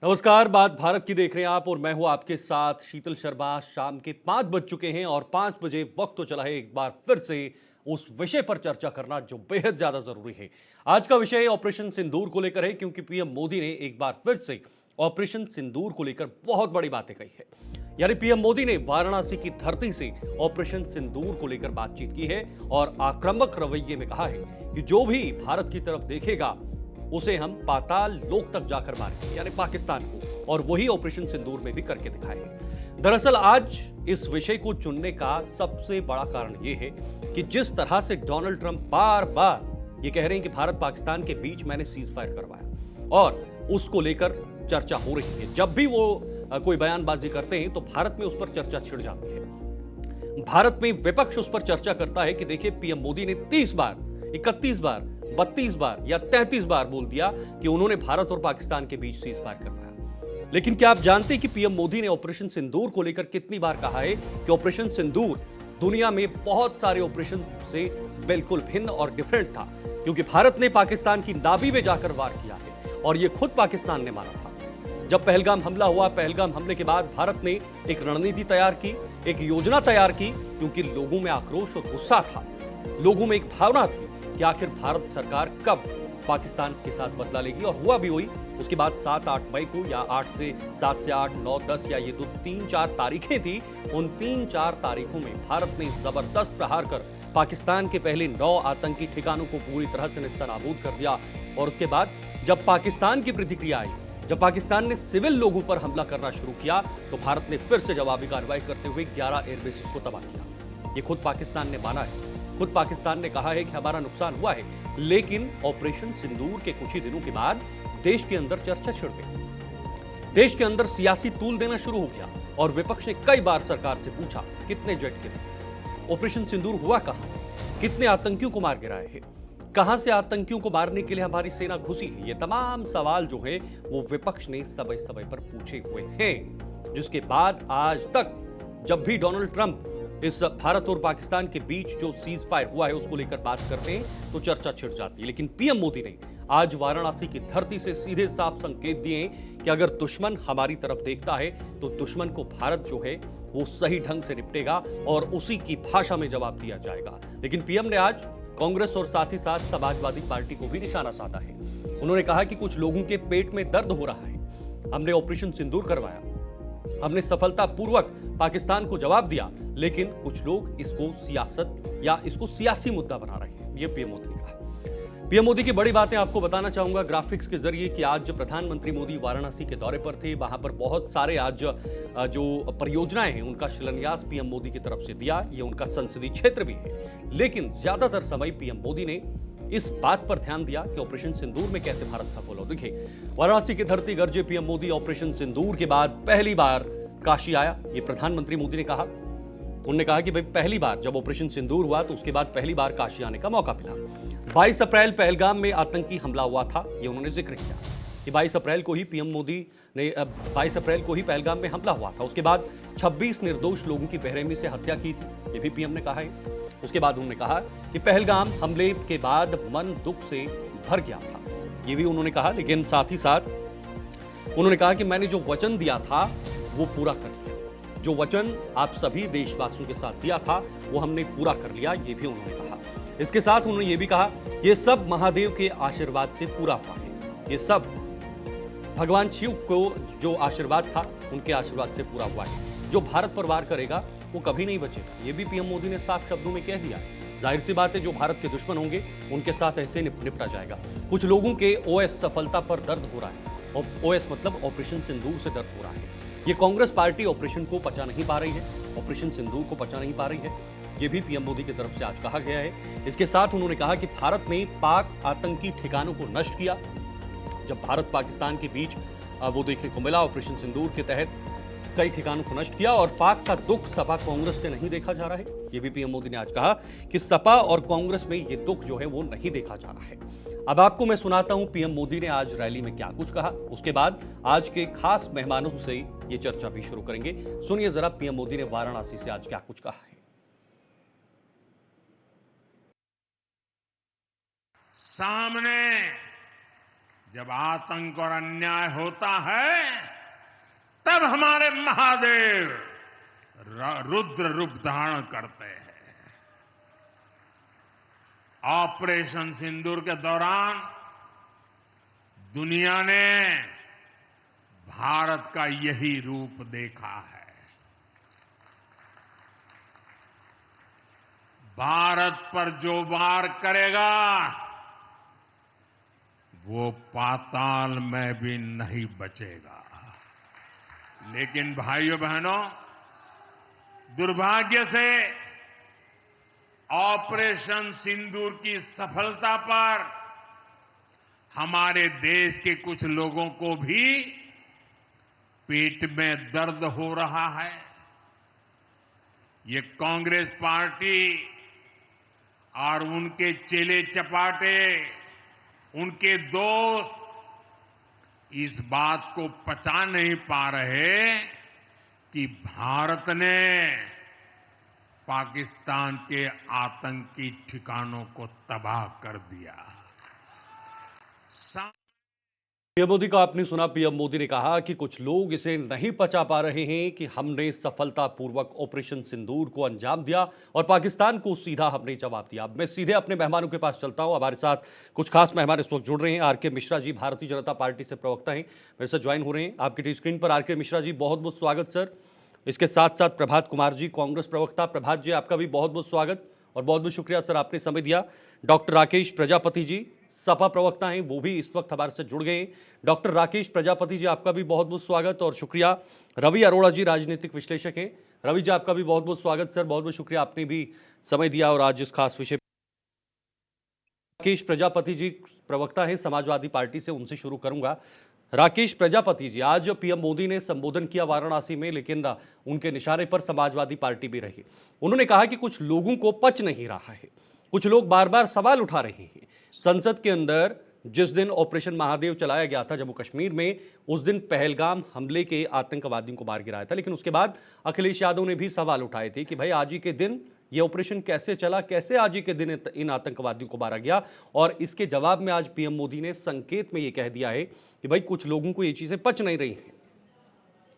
नमस्कार, बात भारत की देख रहे हैं आप और मैं हूं आपके साथ शीतल शर्मा। शाम के 5 बज चुके हैं और 5 बजे वक्त तो चला है एक बार फिर से उस विषय पर चर्चा करना जो बेहद ज्यादा जरूरी है। आज का विषय ऑपरेशन सिंदूर को लेकर है, क्योंकि पीएम मोदी ने एक बार फिर से ऑपरेशन सिंदूर को लेकर बहुत बड़ी बातें कही है। यानी पीएम मोदी ने वाराणसी की धरती से ऑपरेशन सिंदूर को लेकर बातचीत की है और आक्रामक रवैये में कहा है कि जो भी भारत की तरफ देखेगा उसे हम पाताल लोक तक जाकर मारेंगे, यानी पाकिस्तान को। और वही ऑपरेशन सिंदूर में भी करके दिखाए हैं। दरअसल आज इस विषय को चुनने का सबसे बड़ा कारण यह है कि जिस तरह से डोनाल्ड ट्रंप बार बार ये कह रहे हैं कि भारत पाकिस्तान के बीच मैंने सीज फायर करवाया और उसको लेकर चर्चा हो रही है। जब भी वो कोई बयानबाजी करते हैं तो भारत में उस पर चर्चा छिड़ जाती है। भारत में विपक्ष उस पर चर्चा करता है कि देखिए, पीएम मोदी ने 30 बार, 31 बार, 32 बार या 33 बार बोल दिया कि उन्होंने भारत और पाकिस्तान के बीच सीज फायर करवाया। लेकिन क्या आप जानते हैं कि पीएम मोदी ने ऑपरेशन सिंदूर को लेकर कितनी बार कहा है कि ऑपरेशन सिंदूर दुनिया में बहुत सारे ऑपरेशन से बिल्कुल भिन्न और डिफरेंट था, क्योंकि भारत ने पाकिस्तान की नाभी में जाकर वार किया है और यह खुद पाकिस्तान ने मारा था। जब पहलगाम हमला हुआ, पहलगाम हमले के बाद भारत ने एक रणनीति तैयार की, एक योजना तैयार की, क्योंकि लोगों में आक्रोश और गुस्सा था, लोगों में एक भावना थी कि आखिर भारत सरकार कब पाकिस्तान के साथ बदला लेगी। और हुआ भी वही। उसके बाद 7-8 मई को, या 7 से 8, 9, 10 या ये 2-3-4 तारीखें थी, उन 3-4 तारीखों में भारत ने जबरदस्त प्रहार कर पाकिस्तान के पहले 9 आतंकी ठिकानों को पूरी तरह से नेस्तनाबूद कर दिया। और उसके बाद जब पाकिस्तान की प्रतिक्रिया आई, जब पाकिस्तान ने सिविल लोगों पर हमला करना शुरू किया, तो भारत ने फिर से जवाबी कार्रवाई करते हुए 11 एयरबेसेस को तबाह किया। ये खुद पाकिस्तान ने माना है, खुद पाकिस्तान ने कहा है कि हमारा नुकसान हुआ है। लेकिन ऑपरेशन सिंदूर के कुछ ही दिनों के बाद देश के अंदर चर्चा छिड़ गई, देश के अंदर सियासी तूल देना शुरू हो गया और विपक्ष ने कई बार सरकार से पूछा, कितने जेट गिरे, ऑपरेशन सिंदूर हुआ कहां, कितने आतंकियों को मार गिराए हैं, कहां से आतंकियों को मारने के लिए हमारी सेना घुसी है। ये तमाम सवाल जो है वो विपक्ष ने समय समय पर पूछे हुए हैं, जिसके बाद आज तक जब भी डोनाल्ड ट्रंप इस भारत और पाकिस्तान के बीच जो सीज फायर हुआ है उसको लेकर बात करते हैं तो चर्चा छिड़ जाती है। लेकिन पीएम मोदी ने आज वाराणसी की धरती से सीधे साफ संकेत दिए कि अगर दुश्मन हमारी तरफ देखता है तो दुश्मन को भारत जो है वो सही ढंग से निपटेगा और उसी की भाषा में जवाब दिया जाएगा। लेकिन पीएम ने आज कांग्रेस और साथ ही साथ समाजवादी पार्टी को भी निशाना साधा है। उन्होंने कहा कि कुछ लोगों के पेट में दर्द हो रहा है, हमने ऑपरेशन सिंदूर करवाया, हमने सफलतापूर्वक पाकिस्तान को जवाब दिया, लेकिन कुछ लोग इसको सियासत या इसको सियासी मुद्दा बना रहे हैं। ये पीएम मोदी ने कहा। पीएम मोदी की बड़ी बातें आपको बताना चाहूंगा ग्राफिक्स के जरिए कि आज प्रधानमंत्री मोदी वाराणसी के दौरे पर थे, वहां पर बहुत सारे आज जो परियोजनाएं हैं उनका शिलान्यास पीएम मोदी की तरफ से दिया। ये उनका संसदीय क्षेत्र भी है, लेकिन ज्यादातर समय पीएम मोदी ने इस बात पर ध्यान दिया कि ऑपरेशन सिंदूर में कैसे भारत सफल हो। देखिए, वाराणसी की धरती गरजे पीएम मोदी ऑपरेशन सिंदूर के बाद पहली बार काशी आया, ये प्रधानमंत्री मोदी ने कहा। उन्होंने कहा कि भाई पहली बार जब ऑपरेशन सिंदूर हुआ तो उसके बाद पहली बार काशी आने का मौका मिला। 22 अप्रैल पहलगाम में आतंकी हमला हुआ था, ये उन्होंने जिक्र किया कि 22 अप्रैल को ही पीएम मोदी ने 22 अप्रैल को ही पहलगाम में हमला हुआ था। उसके बाद 26 निर्दोष लोगों की बेरहमी से हत्या की थी, ये भी पीएम ने कहा है। उसके बाद उन्होंने कहा कि पहलगाम हमले के बाद मन दुख से भर गया था, ये भी उन्होंने कहा। लेकिन साथ ही साथ उन्होंने कहा कि मैंने जो वचन दिया था वो पूरा कर दिया, जो वचन आप सभी देशवासियों के साथ दिया था वो हमने पूरा कर लिया, ये भी उन्होंने कहा। इसके साथ उन्होंने ये भी कहा, ये सब महादेव के आशीर्वाद से पूरा हुआ है, ये सब भगवान शिव को जो आशीर्वाद था उनके आशीर्वाद से पूरा हुआ है। जो भारत पर वार करेगा वो कभी नहीं बचेगा, ये भी पीएम मोदी ने साफ शब्दों में कह दिया। जाहिर सी बात है, जो भारत के दुश्मन होंगे उनके साथ ऐसे निपटा जाएगा। कुछ लोगों के ओएस सफलता पर दर्द हो रहा है, और ओएस मतलब ऑपरेशन सिंदूर से दर्द हो रहा है। ये कांग्रेस पार्टी ऑपरेशन को पचा नहीं पा रही है, ऑपरेशन सिंदूर को पचा नहीं पा रही है, ये भी पीएम मोदी की तरफ से आज कहा गया है। इसके साथ उन्होंने कहा कि भारत ने पाक आतंकी ठिकानों को नष्ट किया। जब भारत पाकिस्तान के बीच वो देखने को मिला, ऑपरेशन सिंदूर के तहत कई ठिकानों को नष्ट किया। और पाक का दुख सपा कांग्रेस से नहीं देखा जा रहा है, ये भी पीएम मोदी ने आज कहा कि सपा और कांग्रेस में ये दुख जो है वो नहीं देखा जा रहा है। अब आपको मैं सुनाता हूं पीएम मोदी ने आज रैली में क्या कुछ कहा, उसके बाद आज के खास मेहमानों से ये चर्चा भी शुरू करेंगे। सुनिए जरा पीएम मोदी ने वाराणसी से आज क्या कुछ कहा है। सामने जब आतंक और अन्याय होता है तब हमारे महादेव रुद्र रूप धारण करते हैं। ऑपरेशन सिंदूर के दौरान दुनिया ने भारत का यही रूप देखा है। भारत पर जो वार करेगा वो पाताल में भी नहीं बचेगा। लेकिन भाइयों बहनों, दुर्भाग्य से ऑपरेशन सिंदूर की सफलता पर हमारे देश के कुछ लोगों को भी पेट में दर्द हो रहा है। ये कांग्रेस पार्टी और उनके चेले चपाटे, उनके दोस्त इस बात को पचा नहीं पा रहे कि भारत ने पाकिस्तान के आतंकी ठिकानों को तबाह कर दिया। पीएम मोदी का आपने सुना। पीएम मोदी ने कहा कि कुछ लोग इसे नहीं पचा पा रहे हैं कि हमने सफलतापूर्वक ऑपरेशन सिंदूर को अंजाम दिया और पाकिस्तान को सीधा हमने जवाब दिया। अब मैं सीधे अपने मेहमानों के पास चलता हूं। हमारे साथ कुछ खास मेहमान इस वक्त जुड़ रहे हैं। आरके मिश्रा जी भारतीय जनता पार्टी से प्रवक्ता हैं, मेरे साथ ज्वाइन हो रहे हैं। आपकी टी स्क्रीन पर आरके मिश्रा जी, बहुत बहुत स्वागत सर। इसके साथ साथ प्रभात कुमार जी, कांग्रेस प्रवक्ता। प्रभात जी, आपका भी बहुत बहुत स्वागत और बहुत बहुत शुक्रिया सर, आपने समय दिया। डॉक्टर राकेश प्रजापति जी, सपा प्रवक्ता हैं, वो भी इस वक्त हमारे से जुड़ गए हैं। डॉक्टर राकेश प्रजापति जी, आपका भी बहुत बहुत स्वागत और शुक्रिया। रवि अरोड़ा जी, राजनीतिक विश्लेषक हैं। रवि जी, आपका भी बहुत बहुत स्वागत सर, बहुत बहुत शुक्रिया, आपने भी समय दिया और आज इस खास विषय। राकेश प्रजापति जी प्रवक्ता हैं समाजवादी पार्टी से, उनसे शुरू करूंगा। राकेश प्रजापति जी, आज पीएम मोदी ने संबोधन किया वाराणसी में, लेकिन उनके निशाने पर समाजवादी पार्टी भी रही। उन्होंने कहा कि कुछ लोगों को पच नहीं रहा है, कुछ लोग बार बार सवाल उठा रहे हैं। संसद के अंदर जिस दिन ऑपरेशन महादेव चलाया गया था जम्मू कश्मीर में, उस दिन पहलगाम हमले के आतंकवादियों को मार गिराया था, लेकिन उसके बाद अखिलेश यादव ने भी सवाल उठाए थे कि भाई आज ही के दिन ये ऑपरेशन कैसे चला, कैसे आज ही के दिन इन आतंकवादियों को मारा गया। और इसके जवाब में आज पीएम मोदी ने संकेत में ये कह दिया है कि भाई कुछ लोगों को ये चीजें पच नहीं रही हैं।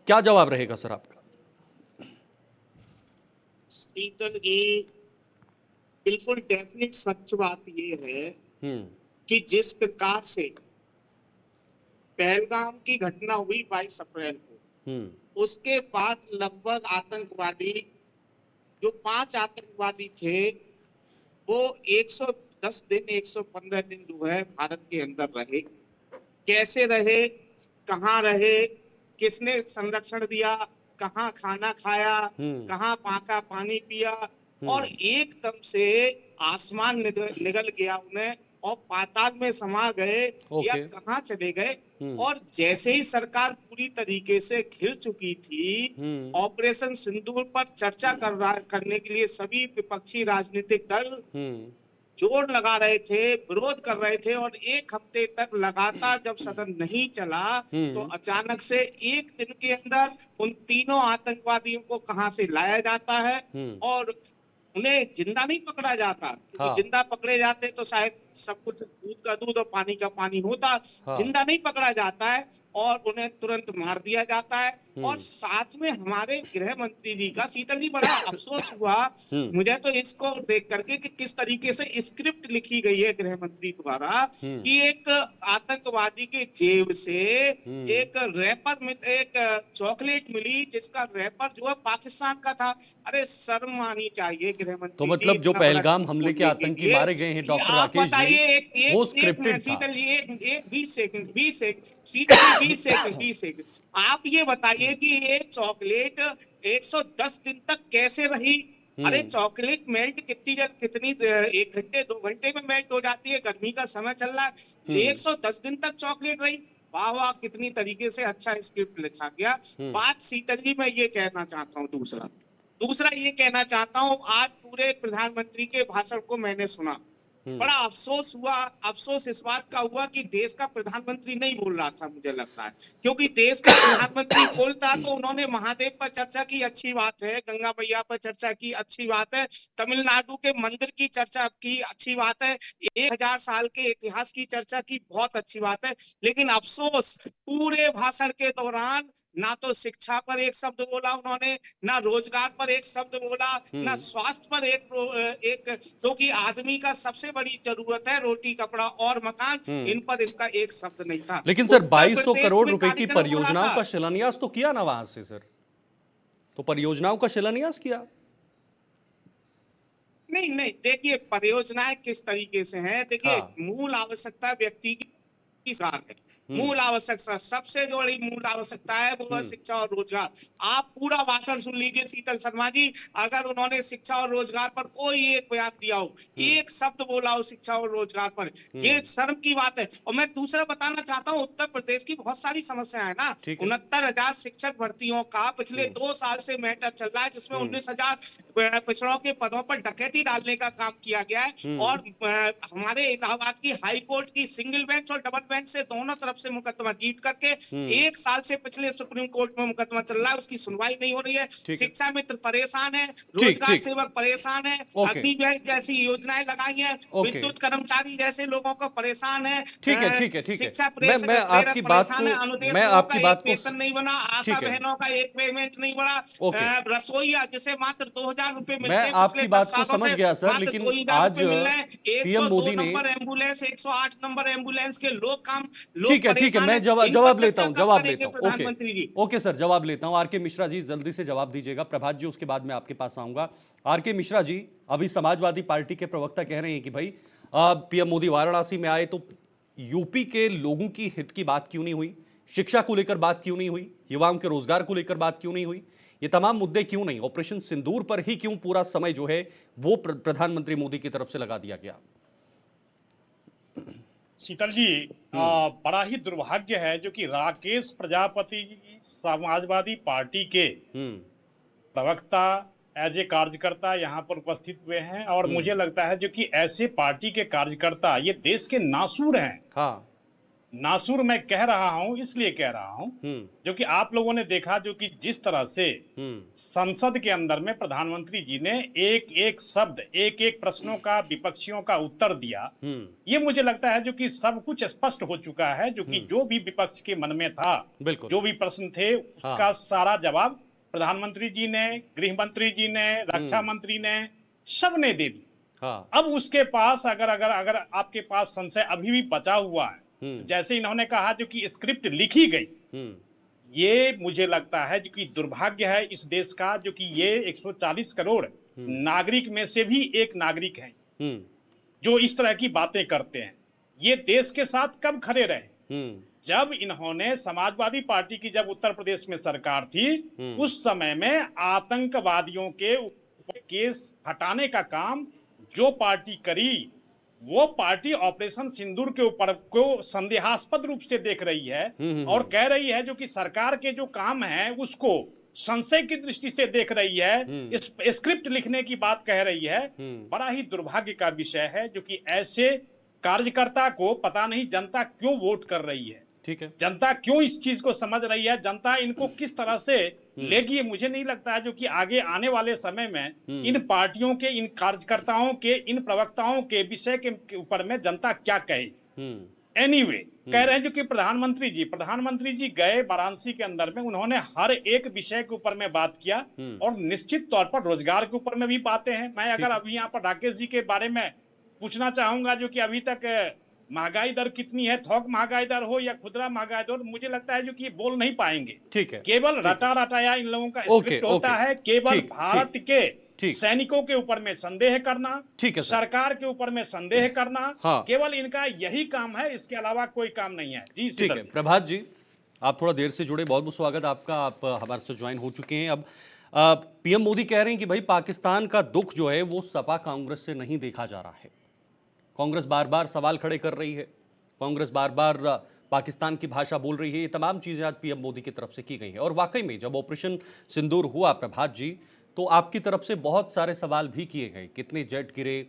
क्या जवाब रहेगा सर आपका? शीतल जी, बिल्कुल डेफिनेट सच बात ये है कि जिस प्रकार से पहलगाम की घटना हुई 22 अप्रैल को, उसके बाद लगभग आतंकवादी जो 5 आतंकवादी थे वो 110 दिन 115 दिन जो है भारत के अंदर रहे। कैसे रहे, कहाँ रहे, किसने संरक्षण दिया, कहाँ खाना खाया, कहाँ पाका पानी पिया, और एकदम से आसमान निगल गया उन्हें और पाताल में समा गए या कहाँ चले गए। और जैसे ही सरकार पूरी तरीके से घिर चुकी थी, ऑपरेशन सिंदूर पर चर्चा करने के लिए सभी विपक्षी राजनीतिक दल जोर लगा रहे थे, विरोध कर रहे थे, और एक हफ्ते तक लगातार जब सदन नहीं चला तो अचानक से एक दिन के अंदर उन तीनों आतंकवादियों को कहां से लाया जाता है और उन्हें जिंदा नहीं पकड़ा जाता। हाँ। जिंदा पकड़े जाते तो शायद सब कुछ दूध का दूध और पानी का पानी होता। हाँ। जिंदा नहीं पकड़ा जाता है और उन्हें तुरंत मार दिया जाता है। और साथ में हमारे गृह मंत्री जी का, शीतल जी, बड़ा अफसोस हुआ मुझे तो इसको देख करके कि किस तरीके से स्क्रिप्ट लिखी गई है गृह मंत्री द्वारा कि एक आतंकवादी के जेब से एक रैपर, एक चॉकलेट मिली जिसका रैपर जो है पाकिस्तान का था। अरे शर्म आनी चाहिए गृह मंत्री। तो मतलब जो पहलगाम हमले के आतंकी मारे गए हैं डॉक्टर राकेश जी, वो स्क्रिप्टेड था। 20 सेकंड आप ये बताइए कि ये चॉकलेट 110 दिन तक कैसे रही? अरे चॉकलेट मेल्ट कितनी 1 घंटे 2 घंटे में मेल्ट हो जाती है, गर्मी का समय चल रहा है, 110 दिन तक चॉकलेट रही। वाह वाह, कितनी तरीके से अच्छा स्क्रिप्ट लिखा गया। बात शीतल जी मैं ये कहना चाहता हूँ, दूसरा ये कहना चाहता हूँ, आज पूरे प्रधानमंत्री के भाषण को मैंने सुना बड़ा अफसोस हुआ। अफसोस इस बात का हुआ कि देश का प्रधानमंत्री नहीं बोल रहा था, मुझे लगता है, क्योंकि देश का प्रधानमंत्री बोलता तो उन्होंने महादेव पर चर्चा की, अच्छी बात है, गंगा मैया पर चर्चा की, अच्छी बात है, तमिलनाडु के मंदिर की चर्चा की, अच्छी बात है, 1000 साल के इतिहास की चर्चा की, बहुत अच्छी बात है। लेकिन अफसोस, पूरे भाषण के दौरान ना तो शिक्षा पर एक शब्द बोला उन्होंने, ना रोजगार पर एक शब्द बोला, ना स्वास्थ्य पर एक, क्योंकि आदमी का सबसे बड़ी जरूरत है रोटी, कपड़ा और मकान, इन पर इनका एक शब्द नहीं था। लेकिन सर उत्तर 2200 प्रदेश करोड़ में रुपए की कार्यक्रम हो रहा परियोजनाओं था। का शिलान्यास तो किया ना वहां से सर, तो परियोजनाओं का शिलान्यास किया। नहीं नहीं, देखिए परियोजनाएं किस तरीके से हैं, देखिए हाँ। मूल आवश्यकता व्यक्ति की सरकार है। हम्म। मूल आवश्यकता, सबसे जो बड़ी मूल आवश्यकता है वो है शिक्षा और रोजगार। आप पूरा भाषण सुन लीजिए शीतल शर्मा जी, अगर उन्होंने शिक्षा और रोजगार पर कोई एक बयान दिया हो, एक शब्द बोला हो शिक्षा और रोजगार पर, ये शर्म की बात है। और मैं दूसरा बताना चाहता हूँ, उत्तर प्रदेश की बहुत सारी समस्याएं है ना, ठीक है। 69,000 शिक्षक भर्तियों का पिछले 2 साल से मैटर चल रहा है, जिसमें 19,000 पिछड़ों के पदों पर डकैती डालने का काम किया गया है। और हमारे इलाहाबाद की हाई कोर्ट की सिंगल बेंच और डबल बेंच से दोनों तरफ से मुकदमा जीत करके 1 साल से पिछले सुप्रीम कोर्ट में मुकदमा चल रहा है, उसकी सुनवाई नहीं हो रही है। शिक्षा मित्र परेशान है, रोजगार ठीक। सेवक परेशान है, ओके। अग्निवीर जैसी योजनाएं लगाई हैं, ओके। विद्युत कर्मचारी जैसे लोगों को परेशान है, ठीक है, ठीक है, ठीक है। शिक्षा मैं प्रेरक आपकी बात परेशान है, को अनुदेश मैं लोगों का आपकी एक बात को वेतन नहीं बना, आशा ठीक है। बहनों का एक पेमेंट नहीं बना, ओके। रसोईया जिसे मात्र 2,000 रुपए मैं मिलते हैं पिछले आपकी 10 बात को सालों समझ से, गया सर, मात्र लेकिन 2,000 आज रुपए मिल रहे हैं। पीएम 102 मोदी ने नंबर एम्बुलेंस, 108 नंबर एम्बुलेंस के लोग ठीक है, परेशान मैं है। इन पर जवाब लेता चर्चा हूं, कब जवाब लेता करेंगे हूं। ओके। प्रधानमंत्री जी? ओके सर, जवाब लेता हूं। आरके मिश्रा जी जल्दी से जवाब दीजिएगा, प्रभात जी उसके बाद मैं आपके पास आऊंगा। आरके मिश्रा जी, अभी समाजवादी पार्टी के प्रवक्ता कह रहे हैं कि भाई पीएम मोदी वाराणसी में आए तो यूपी के लोगों की हित की बात क्यों नहीं हुई, शिक्षा को लेकर बात क्यों नहीं हुई, युवाओं के रोजगार को लेकर बात क्यों नहीं हुई, ये तमाम मुद्दे क्यों नहीं, ऑपरेशन सिंदूर पर ही क्यों पूरा समय जो है वो प्रधानमंत्री मोदी की तरफ से लगा दिया गया। शीतल जी, बड़ा ही दुर्भाग्य है जो कि राकेश प्रजापति जी समाजवादी पार्टी के प्रवक्ता एज ए कार्यकर्ता यहाँ पर उपस्थित हुए हैं, और मुझे लगता है जो कि ऐसे पार्टी के कार्यकर्ता ये देश के नासूर हैं। हाँ। नासूर मैं कह रहा हूं, इसलिए कह रहा हूं जो कि आप लोगों ने देखा जो कि जिस तरह से संसद के अंदर में प्रधानमंत्री जी ने एक एक शब्द, एक एक प्रश्नों का, विपक्षियों का उत्तर दिया, ये मुझे लगता है जो कि सब कुछ स्पष्ट हो चुका है। जो कि जो भी विपक्ष के मन में था, जो भी प्रश्न थे, उसका सारा जवाब प्रधानमंत्री जी ने, गृह मंत्री जी ने, रक्षा मंत्री ने, सबने दे दी। अब उसके पास अगर आपके पास संशय अभी भी बचा हुआ है, तो जैसे इन्होंने कहा जो कि स्क्रिप्ट लिखी गई, ये मुझे लगता है जो कि दुर्भाग्य है इस देश का, जो कि ये 140 करोड़ नागरिक में से भी एक नागरिक हैं जो इस तरह की बातें करते हैं। ये देश के साथ कब खड़े रहे? जब इन्होंने समाजवादी पार्टी की जब उत्तर प्रदेश में सरकार थी, उस समय में आतंकवादियों के केस हटाने का काम जो पार्टी करी, वो पार्टी ऑपरेशन सिंदूर के ऊपर को संदेहास्पद रूप से देख रही है और कह रही है जो कि सरकार के जो काम है उसको संशय की दृष्टि से देख रही है, इस स्क्रिप्ट लिखने की बात कह रही है। बड़ा ही दुर्भाग्य का विषय है जो कि ऐसे कार्यकर्ता को पता नहीं जनता क्यों वोट कर रही है, ठीक है, जनता क्यों इस चीज को समझ रही है, जनता इनको किस तरह से लेगी। मुझे नहीं लगता है जो कि आगे आने वाले समय में इन पार्टियों के, इन कार्यकर्ताओं के, इन प्रवक्ताओं के विषय के ऊपर में जनता क्या कहे। एनीवे, कह रहे हैं जो कि प्रधानमंत्री जी गए वाराणसी के अंदर में, उन्होंने हर एक विषय के ऊपर में बात किया और निश्चित तौर पर रोजगार के ऊपर में भी बातें हैं। मैं अगर अभी यहाँ पर राकेश जी के बारे में पूछना चाहूंगा जो कि अभी तक महंगाई दर कितनी है, थोक महंगाई दर हो या खुदरा महंगाई दर, मुझे लगता है जो कि बोल नहीं पाएंगे। ठीक है, केवल रटा रटाया इन लोगों का स्क्रिप्ट होता है, केवल भारत के सैनिकों के ऊपर में संदेह करना, ठीक है, सरकार के ऊपर में संदेह करना, केवल इनका यही काम है, इसके अलावा कोई काम नहीं है। जी ठीक है। प्रभात जी, आप थोड़ा देर से जुड़े, बहुत बहुत स्वागत आपका, आप हमारे से ज्वाइन हो चुके हैं। अब पीएम मोदी कह रहे हैं कि भाई पाकिस्तान का दुख जो है वो सपा कांग्रेस से नहीं देखा जा रहा है। कांग्रेस बार बार सवाल खड़े कर रही है, कांग्रेस बार बार पाकिस्तान की भाषा बोल रही है। ये तमाम चीज़ें आज पीएम मोदी की तरफ से की गई हैं। और वाकई में जब ऑपरेशन सिंदूर हुआ प्रभात जी, तो आपकी तरफ से बहुत सारे सवाल भी किए गए, कितने जेट गिरे,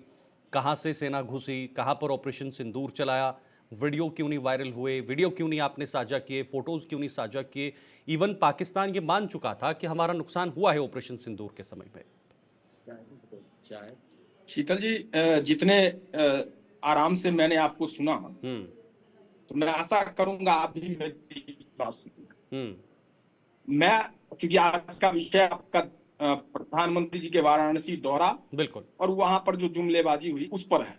कहां से सेना घुसी, कहां पर ऑपरेशन सिंदूर चलाया, वीडियो क्यों नहीं वायरल हुए, वीडियो क्यों नहीं आपने साझा किए, फोटोज क्यों नहीं साझा किए। इवन पाकिस्तान ये मान चुका था कि हमारा नुकसान हुआ है ऑपरेशन सिंदूर के समय में। शीतल जी, जितने आराम से मैंने आपको सुना, तो मैं आशा करूंगा आप भी मेरी बात सुनेंगे। मैं, क्योंकि आज का विषय आपका प्रधानमंत्री जी के वाराणसी दौरा, बिल्कुल, और वहां पर जो जुमलेबाजी हुई उस पर है,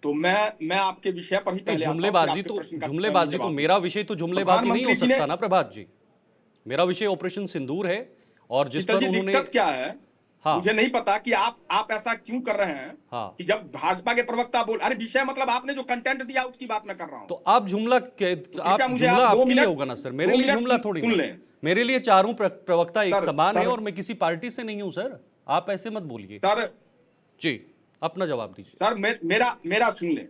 तो मैं आपके विषय पर ही पहले जुमलेबाजी तो मेरा विषय तो जुमलेबाजी नहीं हो सकता ना प्रभात जी। मेरा विषय ऑपरेशन सिंदूर है, और जिस पर उन्होंने, दिक्कत क्या है, हाँ, मुझे नहीं पता कि आप ऐसा क्यों कर रहे हैं। हाँ, कि जब भाजपा के प्रवक्ता बोल, अरे विषय मतलब आपने जो कंटेंट दिया उसकी बात मैं कर रहा हूं, तो आप जुमला जुमला आपके लिए होगा ना सर, मेरे लिए जुमला थोड़ी सुन ना। लें। मेरे लिए चारों प्रवक्ता एक समान है, सर, और मैं किसी पार्टी से नहीं हूं सर, आप ऐसे मत बोलिए सर जी, अपना जवाब दीजिए सर। मेरा सुन लें।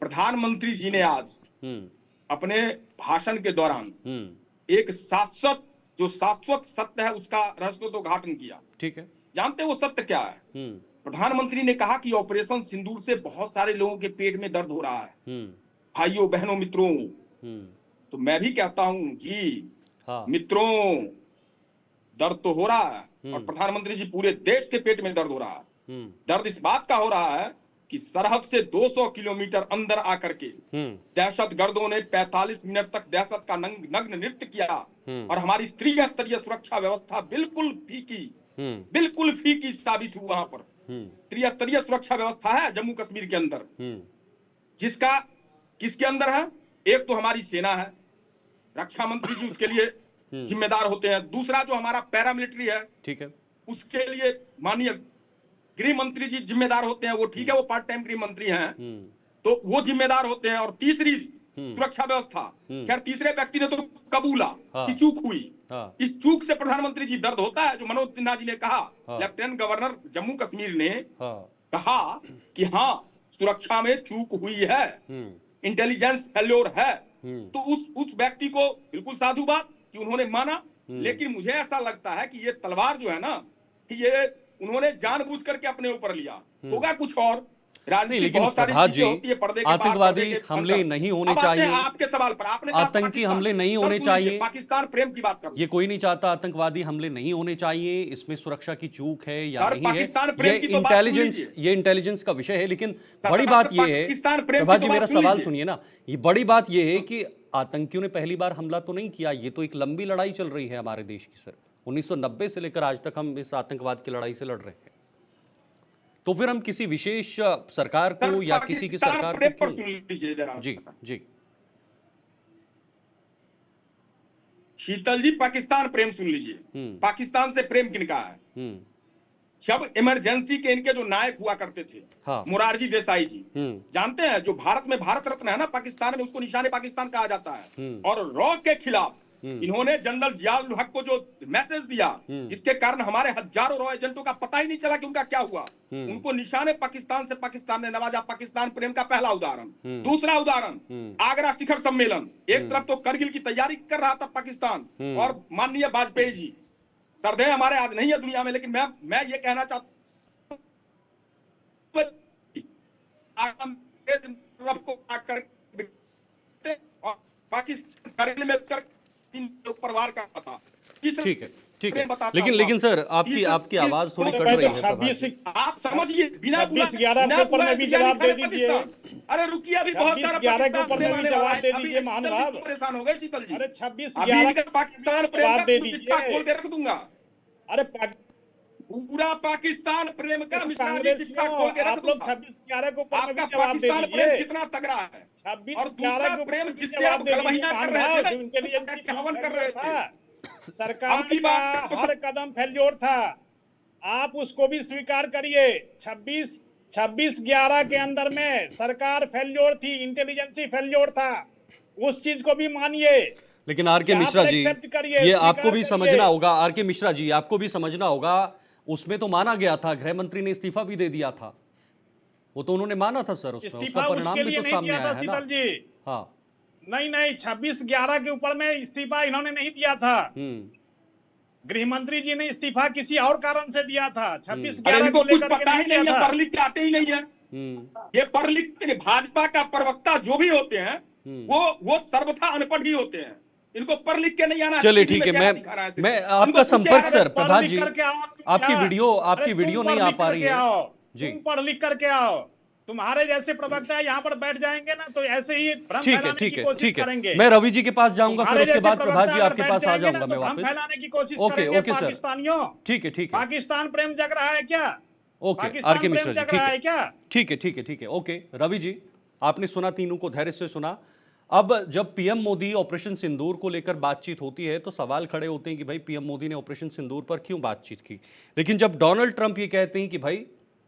प्रधानमंत्री जी ने आज अपने भाषण के दौरान एक शाश्वत सत्य है उसका रहस्योद्घाटन किया। ठीक है, जानते हैं वो सत्य क्या है? प्रधानमंत्री ने कहा कि ऑपरेशन सिंदूर से बहुत सारे लोगों के पेट में दर्द हो रहा है, भाइयों बहनों मित्रों। तो मैं भी कहता हूं जी, हाँ, मित्रों, दर्द तो हो रहा है, और प्रधानमंत्री जी पूरे देश के पेट में दर्द हो रहा है। दर्द इस बात का हो रहा है कि सरहद से 200 किलोमीटर अंदर आकर के दहशतगर्दों ने 45 मिनट तक दहशत का नग्न नृत्य किया, और हमारी त्रिस्तरीय सुरक्षा व्यवस्था बिल्कुल फीकी साबित हुई। वहां पर त्रिस्तरीय सुरक्षा व्यवस्था है जम्मू कश्मीर के अंदर, किसके अंदर है? एक तो हमारी सेना है, रक्षा मंत्री जी उसके लिए जिम्मेदार होते हैं। दूसरा जो हमारा पैरामिलिट्री है, ठीक है, उसके लिए माननीय गृह मंत्री जी जिम्मेदार होते हैं। वो ठीक है, वो पार्ट टाइम गृह मंत्री हैं, तो वो जिम्मेदार होते हैं। और तीसरी सुरक्षा व्यवस्था, खैर तीसरे व्यक्ति ने तो कबूला कि चूक हुई। इस चूक से प्रधानमंत्री जी दर्द होता है। जो मनोज सिन्हा जी ने कहा, लेफ्टिनेंट गवर्नर जम्मू कश्मीर ने कहा कि हाँ, सुरक्षा में चूक हुई है, इंटेलिजेंस फेल्योर है, तो उस व्यक्ति को बिल्कुल साधु बात कि उन्होंने माना। लेकिन मुझे ऐसा लगता है कि ये तलवार जो है ना, कि ये उन्होंने जानबूझ करके अपने ऊपर लिया, होगा कुछ और। राजनीति बहुत सारी चीजें होती है, पर्दे के पार, आतंकवादी हमले नहीं होने चाहिए। आपके सवाल पर आपने आतंकी हमले नहीं होने चाहिए, पाकिस्तान प्रेम की बात कर, ये कोई नहीं चाहता आतंकवादी हमले नहीं होने चाहिए। इसमें सुरक्षा की चूक है या नहीं है, ये इंटेलिजेंस का विषय है। लेकिन बड़ी बात ये है, प्रभात जी मेरा सवाल सुनिए ना, ये बड़ी बात ये है कि आतंकियों ने पहली बार हमला तो नहीं किया, ये तो एक लंबी लड़ाई चल रही है हमारे देश की सर। 1990 से लेकर आज तक हम इस आतंकवाद की लड़ाई से लड़ रहे हैं। तो फिर हम किसी विशेष सरकार को या किसी की सरकार को जी जी शीतल जी, पाकिस्तान प्रेम सुन लीजिए। पाकिस्तान से प्रेम किनका है? जब इमरजेंसी के इनके जो नायक हुआ करते थे, हाँ, मोरारजी देसाई जी, जानते हैं, जो भारत में भारत रत्न है ना, पाकिस्तान में उसको निशाने पाकिस्तान कहा जाता है। और रॉ के खिलाफ इन्होंने जनरल जियाउल हक को जो मैसेज दिया, जिसके कारण हमारे हजारों रॉ एजेंटों का पता ही नहीं चला कि उनका क्या हुआ, उनको निशाने पाकिस्तान से पाकिस्तान ने नवाजा। पाकिस्तान प्रेम का पहला उदाहरण। दूसरा उदाहरण, आगरा शिखर सम्मेलन। एक तरफ तो करगिल की तैयारी कर रहा था पाकिस्तान, और माननीय वाजपेयी जी, सरदे हमारे आज नहीं है दुनिया में, लेकिन मैं ये कहना चाहता हूं, पाकिस्तान करगिल में ऊपर वार करता था। ठीक है, ठीक है, लेकिन सर आपकी आवाज थोड़ी कट रही है। आप समझिए, बिना 26/11 के ऊपर में भी जवाब दे दीजिए। अरे रुकिए, अभी बहुत सारा 26/11 के ऊपर में भी जवाब दे दीजिए महानुभाव। परेशान हो गए शीतल जी। अरे 26/11 पाकिस्तान प्रेम दे दीजिए, खोल के रख दूंगा। अरे पूरा पाकिस्तान प्रेम का मिसाली चिट्ठा खोल के रख दूंगा। 26/11 के ऊपर में भी आपका जवाब दे पाकिस्तान दीजिए। प्रेम कितना तगड़ा है, 26/11 के प्रेम ऊपर जिससे आप गलवहिया कर रहे थे, इंटेलिजेंस की हवन कर रहे थे। सरकार का हर कदम फेल्योर था, आप उसको भी स्वीकार करिए। 26/11 के अंदर में सरकार फेल्योर थी, इंटेलिजेंसी फेल्योर था, उस चीज को भी मानिए। लेकिन आर के मिश्रा जी, ये आपको भी समझना होगा, आर के मिश्रा जी आपको भी समझना होगा, उसमें तो माना गया था, गृह मंत्री ने इस्तीफा भी दे दिया था, वो तो उन्होंने माना था सर, उसका परिणाम भी तो सामने आया है ना। हाँ, नहीं 26/11 के ऊपर में इस्तीफा इन्होंने नहीं दिया था। गृह मंत्री जी ने इस्तीफा किसी और कारण से दिया था, 26/11 अरे इनको को कुछ लेकर के पता ही नहीं दिया है, था। पढ़ लिख के आते ही नहीं है। ये पढ़ लिख के भाजपा का प्रवक्ता जो भी होते हैं वो सर्वथा अनपढ़ ही होते हैं, इनको पढ़ लिख के नहीं आना। चलिए ठीक है, मैं आपका संपर्क सर प्रभात जी, आपकी वीडियो नहीं आ पा रही है जी। तुम पढ़ लिख करके आओ, तुम्हारे जैसे प्रवक्ता यहाँ पर बैठ जाएंगे ना तो ऐसे ही भ्रम फैलाने की कोशिश करेंगे। मैं रवि जी के पास जाऊंगा, फिर उसके बाद प्रभात जी आपके पास आ जाऊंगा मैं भ्रम वापस। फैलाने की कोशिश ओके करेंगे ओके सर, पाकिस्तानियों। ठीक है पाकिस्तान प्रेम जग रहा है क्या? ओके पाकिस्तान आरके मिश्रा प्रेम जी, जग रहा है क्या? ठीक है ओके। रवि जी, आपने सुना, तीनों को धैर्य से सुना। अब जब पीएम मोदी ऑपरेशन सिंदूर को लेकर बातचीत होती है तो सवाल खड़े होते हैं कि भाई पीएम मोदी ने ऑपरेशन सिंदूर पर क्यों बातचीत की। लेकिन जब डोनाल्ड ट्रंप ये कहते हैं कि भाई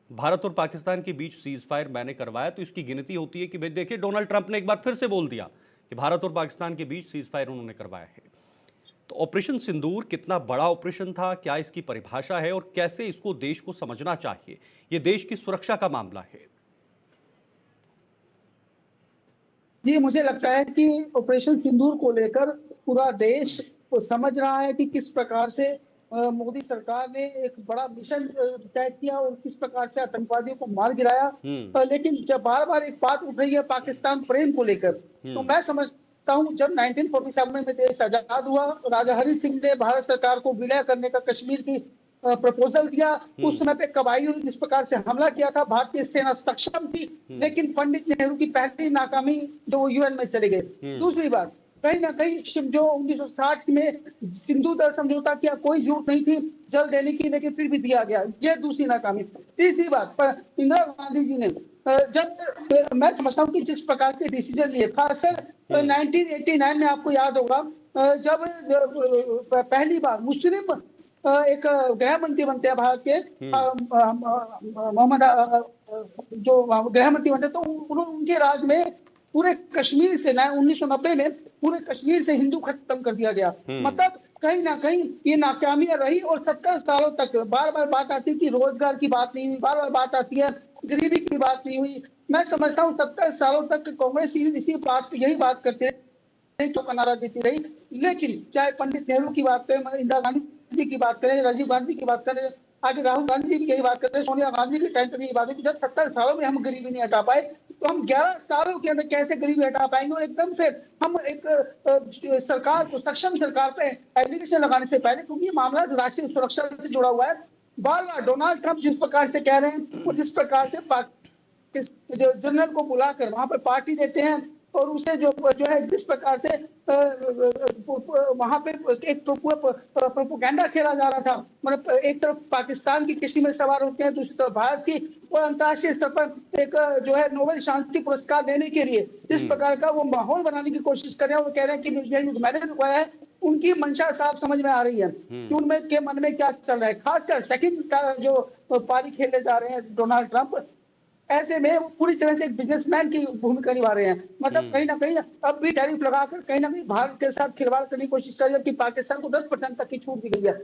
भारत और पाकिस्तान के बीच सीज फायर मैंने करवाया, तो इसकी गिनती होती है कि भाई देखिए डोनाल्ड ट्रंप ने एक बार फिर से बोल दिया कि भारत और पाकिस्तान के बीच सीज फायर उन्होंने करवाया है। तो ऑपरेशन सिंदूर कितना बड़ा ऑपरेशन था, क्या इसकी परिभाषा है और कैसे इसको देश को समझना चाहिए? ये देश की सुरक्षा का मामला है। जी, मुझे लगता है कि ऑपरेशन सिंदूर को लेकर पूरा देश को समझ रहा है कि किस प्रकार से मोदी सरकार ने एक बड़ा मिशन तय किया और किस प्रकार से आतंकवादियों को मार गिराया। लेकिन जब बार बार एक बात उठ रही है पाकिस्तान प्रेम को लेकर, तो मैं समझता हूँ जब 1947 में देश आजाद हुआ, राजा हरि सिंह ने भारत सरकार को विलय करने का कश्मीर की प्रपोजल दिया। उस समय पे कबायलियों ने जिस प्रकार से हमला किया था, भारतीय सेना सक्षम थी, लेकिन पंडित नेहरू की पहली नाकामी जो यूएन में चले गए। दूसरी बात, कहीं ना कहीं जो 1960 में सिंधु दर समझौता किया, कोई जरूरत नहीं थी जल देने की, लेकिन फिर भी दिया गया, ये दूसरी नाकामी। तीसरी बात पर इंदिरा गांधी जी ने जब मैं समझता हूँ कि जिस प्रकार के डिसीजन लिए, खासकर 1989 में आपको याद होगा जब पहली बार मुस्लिम एक गृह मंत्री बनते हैं भारत के, मोहम्मद जो गृह मंत्री बनते, तो उनके राज में पूरे कश्मीर से 1990 में पूरे कश्मीर से हिंदू खत्म कर दिया गया। मतलब कहीं ना कहीं ये नाकामियां रही और 70 सालों तक बार बार बात आती है कि रोजगार की बात नहीं हुई, बार बार बात आती है गरीबी की बात नहीं हुई। मैं समझता हूँ 70 सालों तक कांग्रेस इसी बात यही बात करते रही, तो नारा देती रही। लेकिन चाहे पंडित नेहरू की बात करें, इंदिरा गांधी की बात करें, राजीव गांधी की बात करें, आगे राहुल गांधी की यही बात करते हैं, सोनिया गांधी की टाइम पर यही बात है कि जब 70 सालों में हम गरीबी नहीं हटा पाए तो हम 11 सालों के अंदर कैसे गरीबी हटा पाएंगे। और एकदम से हम एक सरकार को, सक्षम सरकार पे एप्लीकेशन लगाने से पहले, क्योंकि ये मामला राष्ट्रीय सुरक्षा से जुड़ा हुआ है, बार बार डोनाल्ड ट्रंप जिस प्रकार से कह रहे हैं और जिस प्रकार से जनरल को बुलाकर वहां पर पार्टी देते हैं और उसे जो है जिस प्रकार से वहां पे एक प्रोपोगेंडा खेला जा रहा था, मतलब एक तरफ पाकिस्तान की किस्ती में सवार होते हैं, दूसरी तरफ भारत की, और अंतर्राष्ट्रीय स्तर पर एक जो है नोबेल शांति पुरस्कार देने के लिए जिस प्रकार का वो माहौल बनाने की कोशिश कर रहे हैं, वो कह रहे हैं कि मैंने रुकवाया है, उनकी मंशा साफ समझ में आ रही है कि उनमें के मन में क्या चल रहा है। खासकर सेकंड का जो पारी खेले जा रहे हैं डोनाल्ड ट्रंप, ऐसे में वो पूरी तरह से एक बिजनेसमैन की भूमिका निभा रहे हैं। मतलब कहीं ना कहीं अब भी टैरिफ लगाकर कहीं ना कहीं भारत के साथ खिलवाड़ करने की कोशिश कर रहे हैं, कि पाकिस्तान को 10% तक की छूट दी गई है।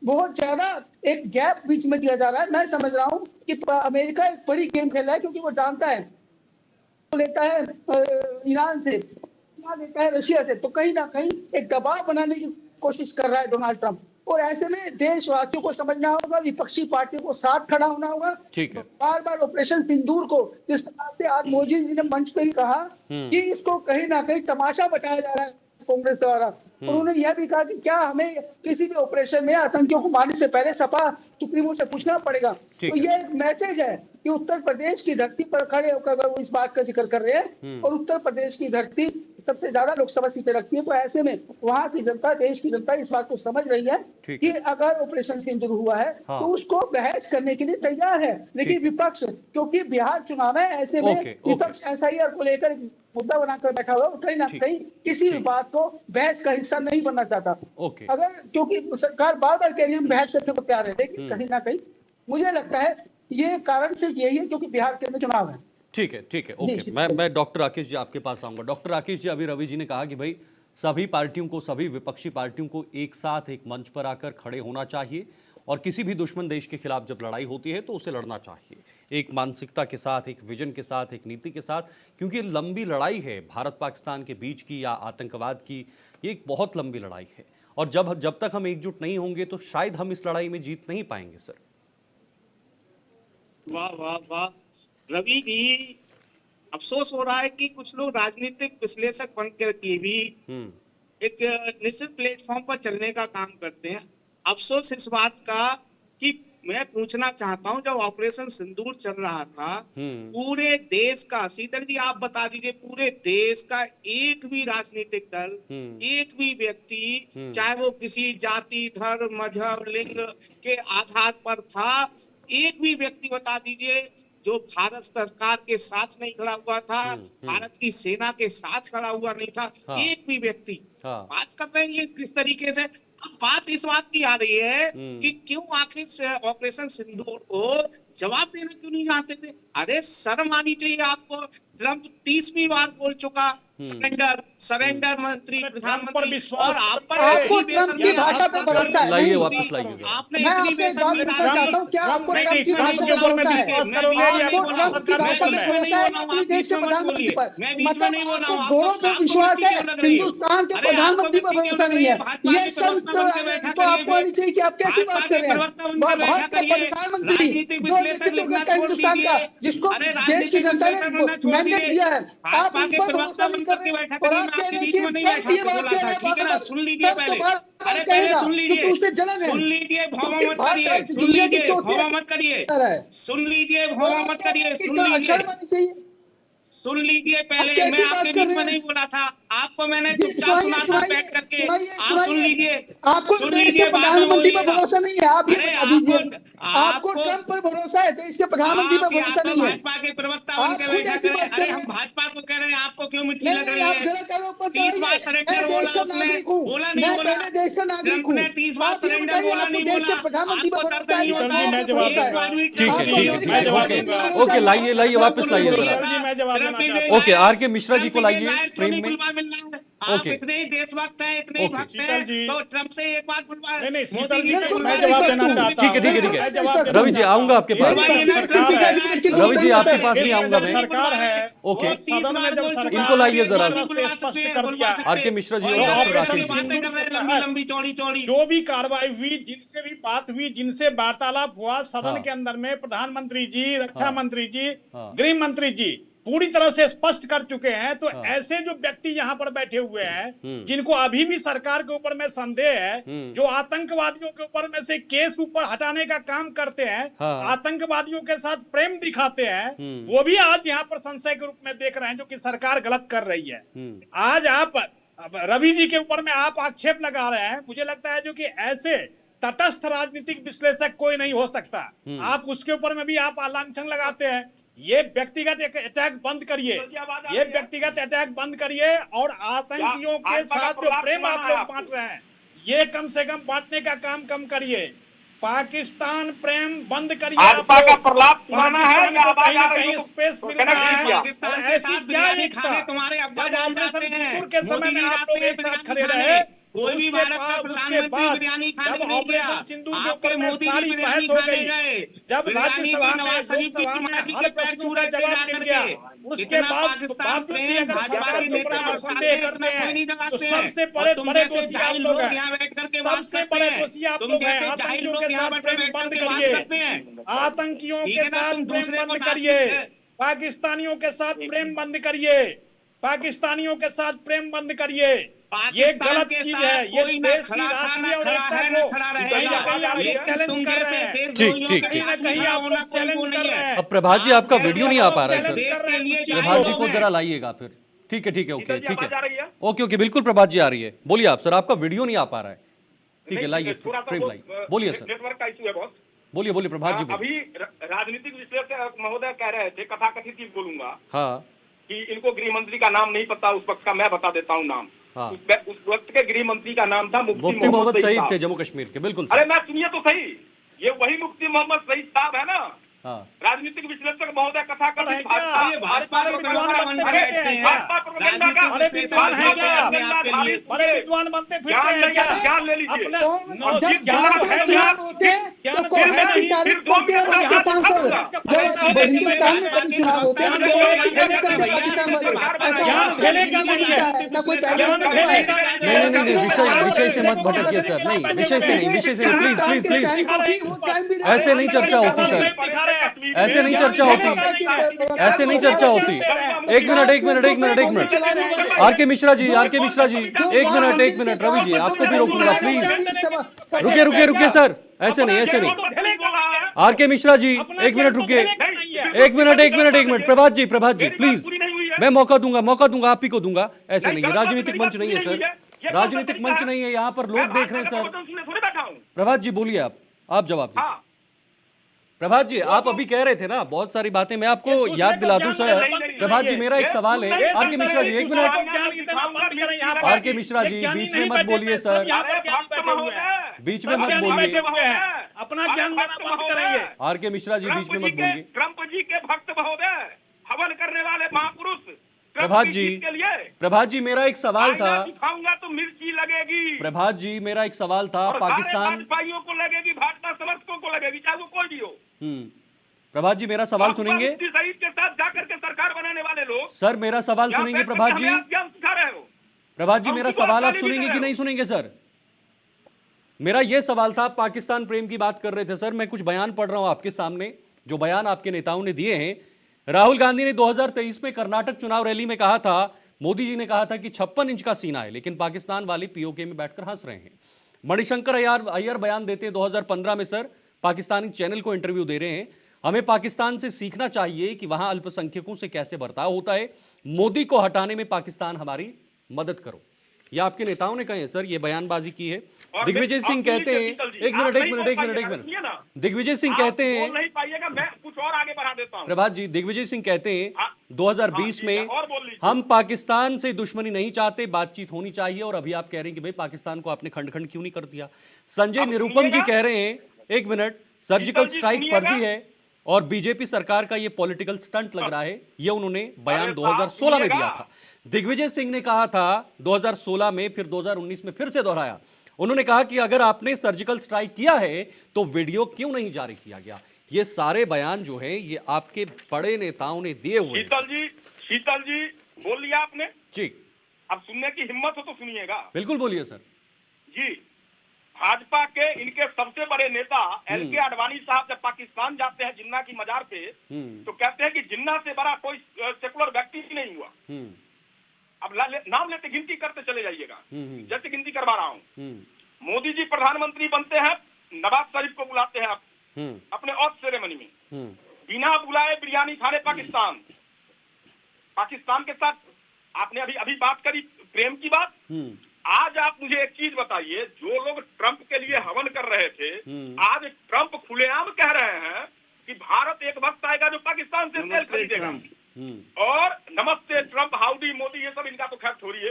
बहुत ज्यादा एक गैप बीच में दिया जा रहा है। मैं समझ रहा हूँ कि अमेरिका एक बड़ी गेम खेल रहा है, क्योंकि वो जानता है वो लेता है ईरान से, लेता है रशिया से, तो कहीं ना कहीं एक दबाव बनाने की कोशिश कर रहा है डोनाल्ड ट्रंप। और ऐसे में देशवासियों को समझना होगा, विपक्षी पार्टियों को साथ खड़ा होना होगा। ठीक है। बार बार ऑपरेशन सिंदूर को जिस प्रकार से आज मोदी जी ने मंच पे ही कहा कि इसको कहीं ना कहीं तमाशा बताया जा रहा है कांग्रेस द्वारा, और उन्होंने यह भी कहा कि क्या हमें किसी भी ऑपरेशन में आतंकियों को मारने से पहले सपा सुप्रीमो से पूछना पड़ेगा। तो ये एक मैसेज है कि उत्तर प्रदेश की धरती पर खड़े होकर वो इस बात का जिक्र कर रहे हैं, और उत्तर प्रदेश की धरती सबसे ज्यादा लोकसभा सीटें रखती है, तो ऐसे में वहां की जनता, देश की जनता इस बात को समझ रही है कि अगर ऑपरेशन सिंदूर हुआ है तो उसको बहस करने के लिए तैयार है। लेकिन विपक्ष, क्योंकि बिहार चुनाव है, ऐसे में विपक्ष एसआईआर को लेकर मुद्दा बनाकर बैठा हुआ, कहीं ना कहीं किसी भी बात को बहस का हिस्सा नहीं बनना चाहता। अगर क्योंकि सरकार बार बार कह रही है हम बहस करने को तैयार है, लेकिन कहीं ना कहीं मुझे लगता है ये कारण से यही है क्योंकि बिहार के अंदर चुनाव है। ठीक है ओके। मैं डॉक्टर राकेश जी आपके पास आऊंगा। डॉक्टर राकेश जी, अभी रवि जी ने कहा कि भाई सभी पार्टियों को, सभी विपक्षी पार्टियों को एक साथ एक मंच पर आकर खड़े होना चाहिए, और किसी भी दुश्मन देश के खिलाफ जब लड़ाई होती है तो उसे लड़ना चाहिए एक मानसिकता के साथ, एक विजन के साथ, एक नीति के साथ, क्योंकि लंबी लड़ाई है भारत पाकिस्तान के बीच की या आतंकवाद की, ये एक बहुत लंबी लड़ाई है। और जब तक हम एकजुट नहीं होंगे तो शायद हम इस लड़ाई में जीत नहीं पाएंगे सर। वाह वाह वाह रवि जी, अफसोस हो रहा है कि कुछ लोग राजनीतिक विश्लेषक बनकर के भी एक निश्चित प्लेटफॉर्म पर चलने का काम करते हैं। अफसोस इस बात का कि मैं पूछना चाहता हूं, जब ऑपरेशन सिंदूर चल रहा था पूरे देश का, शीतल जी आप बता दीजिए, पूरे देश का एक भी राजनीतिक दल, एक भी व्यक्ति, चाहे वो किसी जाति, धर्म, मजहब, लिंग के आधार पर था, एक भी व्यक्ति बता दीजिए जो भारत सरकार के साथ नहीं खड़ा हुआ था, भारत की सेना के साथ खड़ा हुआ नहीं था। हाँ। एक भी व्यक्ति। हाँ। बात कर रहे हैं ये किस तरीके से। अब बात इस बात की आ रही है कि क्यों आखिर ऑपरेशन सिंदूर को जवाब देना क्यों नहीं जानते थे। अरे शर्म आनी चाहिए आपको। ट्रंप 30वीं बार बोल चुका सरेंडर मंत्री, प्रधानमंत्री, और आप पर आपको ट्रंप की भाषा पे भरोसा है? लाइए वापस लाइए जरा। आपने मैं इतनी आपसे एक बात पूछना बेशर्मी चाहता हूँ, क्या आपको ट्रंप की भाषा पे भरोसा है? आपको ट्रंप की भाषा पे भरोसा है अपनी देश के प्रधानमंत्री पर? मतलब आपको घोड़ों पे विश्वास है, हिंदुस्तान के प्रधानमंत्री पर भरोसा नहीं है। ये सब तो आपको आनी चाहिए कि आप कैसी बात कर रहे हैं। भारत का प्रधानमंत्री जो नेतृत्व करता है हिंदुस्तान का, जिसको देश की जनता ने मैंडेट दिया है, आप उन पर भरोसा नहीं कर रहे हैं। और आप कह रहे हैं कि ट्रंप ये बात कह रहे हैं, सुन लीजिए पहले, अरे पहले सुन लीजिए, उसे जलन है। सुन लीजिए, भौमा मत भारत करिए, आज सुन दुनिया की लीजिए, चौथी भौमा मत करिए, सुन लीजिए, भौमा मत करिए, सुन लीजिए, शर्म आनी चाहिए। सुन लीजिए पहले। कैसी मैं बात आपके कर बीच रहे में हैं? नहीं बोला था, आपको मैंने जी, चुपचाप सुना था सुनाइए, बैठ करके। सुनाइए, आप सुन लीजिए, आपको सुन देश लीजिए, के बाद में प्रधानमंत्री पर बोलिएगा। भरोसा नहीं है, आप ये अरे बता दीजिए। आपको आपको ट्रंप पर भरोसा है, देश के प्रधानमंत्री पर आप या भरोसा तो नहीं है। भाजपा के प्रवक्ता बन आप के खुद बैठा ऐसी करें। बात अरे कर हम रहे हैं। भाजपा को कह रहे हैं, आपको क्यों मिर्ची नहीं लग नहीं, रही आप है। गलत आरोप मत 30 बार लगाइए। सरेंडर मैं बोला देश का उसने, नागरिक हूँ, बोला नहीं मैं बोला। पहले देश का नागरिक ट्रंप हूँ। ने 30 बार आप ये सरेंडर बताइए, बोला आपको नहीं देश बोला। के प्रधानमंत्री पर आपको भरोसा दर्द है नहीं या होता नहीं है। पर भरोसा एक बार भी है? ठीक है, ट्रंप ठीक है, को ठीक है, ये ओके, बोला ओके, लाइए, लाइए, वापस लाइए जरा। सर जी, मैं जवाब देना चाहता हूं। ओके, आर के मिश्रा जी को लाइए फ्रेम में। आप ओके। इतने ही देशभक्त हैं, इतने ही ओके। भक्त शीतल हैं, जी। तो ट्रंप से एक बार बुलवा, नहीं, मोदी शीतल जी जी, से बिल्कुल मैं बुलवा जवाब दीजिए। देना चाहता ठीक है, हूं। ठीक है, ठीक है। मैं जवाब देना रवि जी, चाहता आऊंगा हूं। आपके इस पास। वक्त जब सरकार है, रवि जी, आपके पास इस नहीं वक्त आऊंगा जब मैं। सरकार है, ओके। वो सदन में जब सरकार इनको लाइए जरा। ने से स्पष्ट कर दिया है, आर के मिश्रा जी तो और डॉक्टर ऑपरेशन राकेश जी। सिंदूर के लंबी तहत लंबी चौड़ी चौड़ी जो भी कार्रवाई हुई, जिनसे भी बात हुई, जिनसे वार्तालाप हुआ सदन हाँ। के अंदर में, प्रधानमंत्री जी, रक्षा हाँ। मंत्री जी, हाँ। गृह मंत्री जी पूरी तरह से स्पष्ट कर चुके हैं। तो हाँ। ऐसे जो व्यक्ति यहाँ पर बैठे हुए हैं, जिनको अभी भी सरकार के ऊपर में संदेह है, जो आतंकवादियों के ऊपर में से केस ऊपर हटाने का काम करते हैं, हाँ। आतंकवादियों के साथ प्रेम दिखाते हैं, वो भी आज यहाँ पर संशय के रूप में देख रहे हैं जो कि सरकार गलत कर रही है। आज आप रवि जी के ऊपर में आप आक्षेप लगा रहे हैं, मुझे लगता है जो कि ऐसे तटस्थ राजनीतिक विश्लेषक कोई नहीं हो सकता, आप उसके ऊपर में भी आप लांछन लगाते हैं। ये व्यक्तिगत अटैक बंद करिए, ये व्यक्तिगत अटैक बंद करिए, और आतंकियों के साथ जो प्रेम आप लोग बांट रहे हैं, ये कम से कम बांटने का काम कम करिए। पाकिस्तान प्रेम बंद करिए। भाजपा का प्रलाप सुनाना है पाकिस्तान या को आवाज कहीं आ ना रही कहीं हो? स्पेस तो मिल कनेक्ट रहा है। किया। पाकिस्तान और के ऐसी साथ क्या बिरयानी एकता? खाने तुम्हारे अब्बा जब जान ऑपरेशन जाते हैं। सिंदूर के समय मोदी में जी आप जाते लोग हैं एक साथ बिरयानी खड़े खाने। रहे, कोई भी भारत का उसके प्रधानमंत्री बाद बिरयानी खाने जब नहीं गया। ऑपरेशन सिंदूर के आपके ऊपर में मोदी जी सारी बिरयानी बहस हो खाने गई, गए। जब बिरयानी थी राज्यसभा में, नवाज शरीफ की लोकसभा में माटी हर के पैर प्रश्नों छू का रहे थे जवाब जा मिल करके। गया, उसके इतना बाद पाकिस्तान बावजूद भी प्रेम अगर भाजपा सरकार के के ऊपर नेता में आप बरसाते संदेह हैं, करते इतना कोई नहीं हैं, तो जगाते हैं। सबसे और बड़े तुम बड़े जैसे दोषी आप जाहिल लोग लोग यहाँ हैं, बैठ करके बात सबसे करते बड़े हैं। दोषी आप तुम लोग हैं। जैसे जाहिल आतंकियों लोग के यहाँ साथ बैठ प्रेम बैठ बंद करके बात करिए, करते हैं। आतंकियों ठीक के है ना, साथ तुम प्रेम दूसरे को बंद नाश करिए, पाकिस्तानियों के साथ प्रेम बंद करिए, पाकिस्तानियों के साथ प्रेम बंद करिए। ये पाकिस्तान गलत के चीज साथ है, ये कोई ना देश की खड़ा था, राष्ट्रीय ना और खड़ा एकता है, ना को खड़ा कहीं रहेगा। ना कहीं आप लोग लेकिन चैलेंज तुम कर रहे जैसे हैं, देशद्रोहियों ठीक, के ठीक, कहीं ना साथ कहीं खड़ा आप होना लोग कोई वो चैलेंज कर नहीं रहे है। हैं। अब प्रभात जी, आपका वीडियो नहीं आ पा रहा है सर। देश के लिए प्रभात जी जाहिल को लोग जरा हैं। लाइएगा फिर। ठीक है, ठीक है, ओके, ठीक आवाज आ रही है, है? ओके, ओके, बिल्कुल प्रभात जी आ रही है। बोलिए आप सर, आपका वीडियो नहीं आ पा रहा है। ठीक है, लाइए थोड़ा सा फ्रेम लाइए। बोलिए सर, नेटवर्क का इशू है बहुत। बोलिए, बोलिए प्रभात जी, बोलिए। अभी राजनीतिक विश्लेषक महोदय कह रहे थे, कथाकथित चीज बोलूंगा, हाँ, कि इनको गृह मंत्री का नाम नहीं पता, उस वक्त का मैं बता देता हूँ नाम। हाँ। उस वक्त के गृह मंत्री का नाम था मुफ्ती मोहम्मद सईद थे जम्मू कश्मीर के, बिल्कुल। अरे मैं सुनिए तो सही, ये वही मुफ्ती मोहम्मद सईद साहब है ना, हाँ, राजनीतिक विश्लेषक महोदय कथा कथित ये भाजपा के प्रवक्ता बन के बैठते हैं। भाजपा प्रोपेगेंडा का राजनीतिक विश्लेषण है क्या? अपने आप के लिए। बड़े विद्वान बनते फिरते ज्ञान हैं नहीं क्या? है, ज्ञान ले लीजिए। अपने जब ज्ञान तो है, चुनाव होते हैं, ज्ञान तो तो कौन है सी नहीं, तारीफ फिर 2 करते हैं मिनट आपके सांसद? इसका जब हिंदुस्तान में कभी चुनाव होते हैं तो पाकिस्तान वाले ज्ञान देने का नहीं है, ना कोई ज्ञान देने का नहीं, विषय से मत भटकिए सर, नहीं, विषय से नहीं, प्लीज ऐसे नहीं चर्चा होती सर, ऐसे नहीं चर्चा होती, ऐसे नहीं चर्चा होती। एक मिनट आर के मिश्रा जी, एक मिनट रवि जी, आपको भी रोकूंगा प्लीज। रुकिए सर, ऐसे नहीं। आर के मिश्रा जी, एक मिनट रुकिए, एक मिनट प्रभात जी प्लीज, मैं मौका दूंगा, आप ही को दूंगा। ऐसे नहीं है, राजनीतिक मंच नहीं है सर, राजनीतिक मंच नहीं है, यहाँ पर लोग देख रहे हैं सर। प्रभात जी बोलिए, आप जवाब दीजिए। प्रभात जी, आप अभी कह रहे थे ना बहुत सारी बातें, मैं आपको याद दिला दूं सर। प्रभात जी, मेरा एक सवाल है। आर के मिश्रा जी, एक मिनट। आर के मिश्रा जी, बीच में मत बोलिए सर, बीच में मत बोलिए। अपना ज्ञान देना बंद करेंगे। आर के मिश्रा जी, बीच में मत बोलिए। ट्रंप जी के भक्त महोदय, हवन करने वाले महापुरुष प्रभात जी, मेरा एक सवाल था। दिखाऊंगा तो मिर्ची लगेगी। प्रभात जी, मेरा एक सवाल था। पाकिस्तान भाइयों को लगेगी, भाजपा समर्थकों को लगेगी, चाहे वो कोई भी हो। प्रभात जी, मेरा सवाल सुनेंगे? शहीद के साथ जाकर के सरकार बनाने वाले लोग सर, मेरा सवाल सुनेंगे प्रभात जी? सिखा रहे हो प्रभात जी, मेरा सवाल आप सुनेंगे कि नहीं सुनेंगे सर? मेरा यह सवाल था, पाकिस्तान प्रेम की बात कर रहे थे सर, मैं कुछ बयान पढ़ रहा हूं आपके सामने, जो बयान आपके नेताओं ने दिए हैं। राहुल गांधी ने 2023 में कर्नाटक चुनाव रैली में कहा था, मोदी जी ने कहा था कि 56 इंच का सीना है, लेकिन पाकिस्तान वाले पीओके में बैठकर हंस रहे हैं। मणिशंकर अय्यर बयान देते हैं 2015 में सर, पाकिस्तानी चैनल को इंटरव्यू दे रहे हैं, हमें पाकिस्तान से सीखना चाहिए कि वहां अल्पसंख्यकों से कैसे बर्ताव होता है, मोदी को हटाने में पाकिस्तान हमारी मदद करो। यह आपके नेताओं ने कहे सर, ये बयानबाजी की है। दिग्विजय सिंह कहते हैं, एक मिनट, दिग्विजय सिंह कहते हैं, नहीं पाइएगा, मैं कुछ और आगे बढ़ा देता हूं। प्रभात जी, दिग्विजय सिंह कहते हैं 2020 में हम पाकिस्तान से दुश्मनी नहीं चाहते, बातचीत होनी चाहिए, और अभी आप कह रहे हैं कि भाई पाकिस्तान को आपने खंड खंड क्यों नहीं कर दिया। संजय निरुपम जी कह रहे हैं, एक मिनट, सर्जिकल स्ट्राइक फर्जी है और बीजेपी सरकार का ये पॉलिटिकल स्टंट लग रहा है, ये उन्होंने बयान 2016 में दिया था। दिग्विजय सिंह ने कहा था 2016 में, फिर 2019 में फिर से दोहराया। उन्होंने कहा कि अगर आपने सर्जिकल स्ट्राइक किया है तो वीडियो क्यों नहीं जारी किया गया। ये सारे बयान जो है ये आपके बड़े नेताओं ने दिए हुए। शीतल जी बोल लिया आपने जी, अब सुनने की हिम्मत हो तो सुनिएगा। बिल्कुल बोलिए सर। जी, भाजपा के इनके सबसे बड़े नेता एल.के. आडवाणी साहब जब पाकिस्तान जाते हैं जिन्ना की मजार पे, तो कहते हैं कि जिन्ना से बड़ा कोई सेकुलर व्यक्ति ही नहीं हुआ। अब नाम लेते गिनती करते चले जाइएगा, जैसे गिनती करवा रहा हूँ। मोदी जी प्रधानमंत्री बनते हैं, नवाज शरीफ को बुलाते हैं आप अपने ऑफ सेरेमनी में, बिना बुलाए बिरयानी खाने पाकिस्तान के साथ। आपने अभी बात करी प्रेम की बात। आज आप मुझे एक चीज बताइए, जो लोग ट्रंप के लिए हवन कर रहे थे, आज ट्रंप खुलेआम कह रहे हैं कि भारत एक वक्त आएगा जो पाकिस्तान से तेल खरीदेगा। और नमस्ते ट्रंप, हाउडी मोदी, ये सब इनका तो खैर छोड़िए।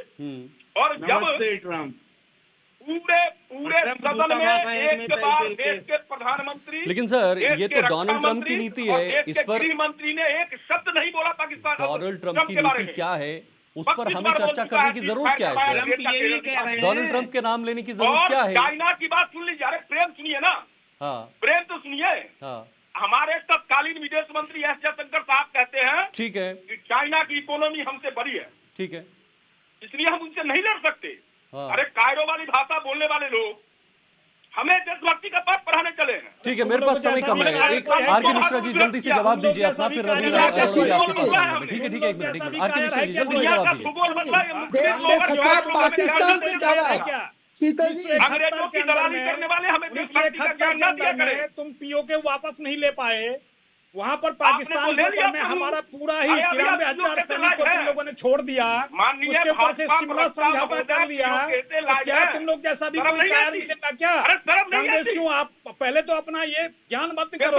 और जब ट्रंप पूरे सदन में एक के बाद देश के प्रधानमंत्री, लेकिन सर ये तो डोनाल्ड ट्रंप की नीति है, इस पर गृह मंत्री ने एक शब्द नहीं बोला पाकिस्तान। डोनाल्ड ट्रंप की नीति क्या है उस पर हमें चर्चा करने की जरूरत क्या है? डोनाल्ड ट्रंप के नाम लेने की जरूरत क्या है? चाइना की बात सुन लीजिए, अरे प्रेम सुनिए ना। हाँ, प्रेम तो सुनिए। हाँ, हमारे तत्कालीन विदेश मंत्री एस जयशंकर साहब कहते हैं, ठीक है, कि चाइना की इकोनॉमी हमसे बड़ी है, ठीक है, इसलिए हम उनसे नहीं लड़ सकते। हाँ। अरे कायरो वाली भाषा बोलने वाले लोग हमें देशभक्ति का पाठ पढ़ाने चले हैं। ठीक है, मेरे पास समय कम है। एक आर के मिश्रा जी जल्दी से जवाब दीजिए अपना, फिर रवि आपके पास समय है। ठीक है, एक मिनट, आर के मिश्रा जी जल्दी से जवाब दीजिए। शीतल जी, अंग्रेजों की दलाली करने वाले हमें देशभक्ति का ज्ञान ना दिया करें। तुम पीओके वापस नहीं ले पाए, वहां पर पाकिस्तान में हमारा पूरा ही 93,000 सैनिक को तुम लोगों ने छोड़ दिया, उसके ऊपर से शिमला समझौता कर दिया। तो क्या तुम लोग जैसा भी कोई कायर मिलेगा क्या? कांग्रेसियों, आप पहले तो अपना ये ज्ञान बंद करो,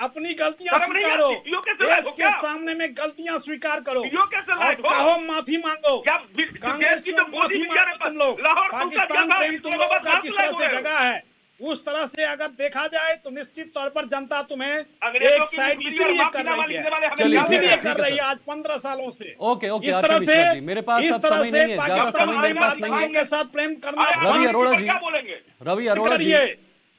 अपनी गलतियां स्वीकारो, देश के सामने में गलतियां स्वीकार करो और कहो माफी मांगो। कांग्रेस की माफी मांगो तुम लोग। पाकिस्तान प्रेम तुम लोगों का जिस तरह से जगह है, उस तरह से अगर देखा जाए तो निश्चित तौर पर जनता तुम्हें एक साइड इसीलिए कर रही है, इसीलिए कर रही है आज 15 सालों से। ओके, इस तरह से मेरे पास सब समय नहीं है, ज्यादा समय मेरे पास नहीं है। के साथ प्रेम करना। रवि अरोड़ा जी,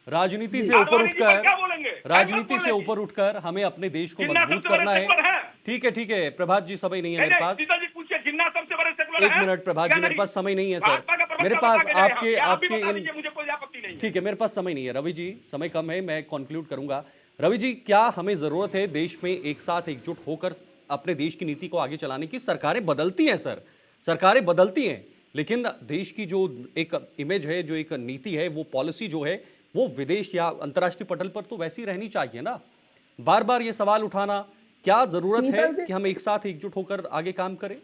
राजनीति से ऊपर आडवाणी जी पर क्या उठकर बोलेंगे? राजनीति से बोलेंगे। ऊपर उठकर हमें अपने देश को जिन्ना मजबूत सबसे बड़े करना सेकुलर है। है। ठीक है, प्रभात जी, समय नहीं है मेरे नहीं, पास। सीता जी पूछिए, जिन्ना सबसे बड़े सेकुलर एक है? मिनट प्रभात क्या जी, मेरे नहीं? पास समय नहीं है भाजपा का सर। प्रवक्ता मेरे बता पास के जाए, आपके क्या आप भी आपके बता इन दीजिए, मुझे कोई आपत्ति नहीं है। ठीक है, मेरे पास समय नहीं है रवि जी, समय कम है, मैं कंक्लूड करूंगा। रवि जी, क्या हमें जरूरत है देश में एक साथ एकजुट होकर अपने देश की नीति को आगे चलाने की? सरकारें बदलती हैं सर, सरकारें बदलती हैं, लेकिन देश की जो एक इमेज है, जो एक नीति है, वो पॉलिसी जो है, वो विदेश या अंतर्राष्ट्रीय पटल पर तो वैसी रहनी चाहिए ना। बार बार ये सवाल उठाना, क्या जरूरत है कि हम एक साथ एकजुट होकर आगे काम करें?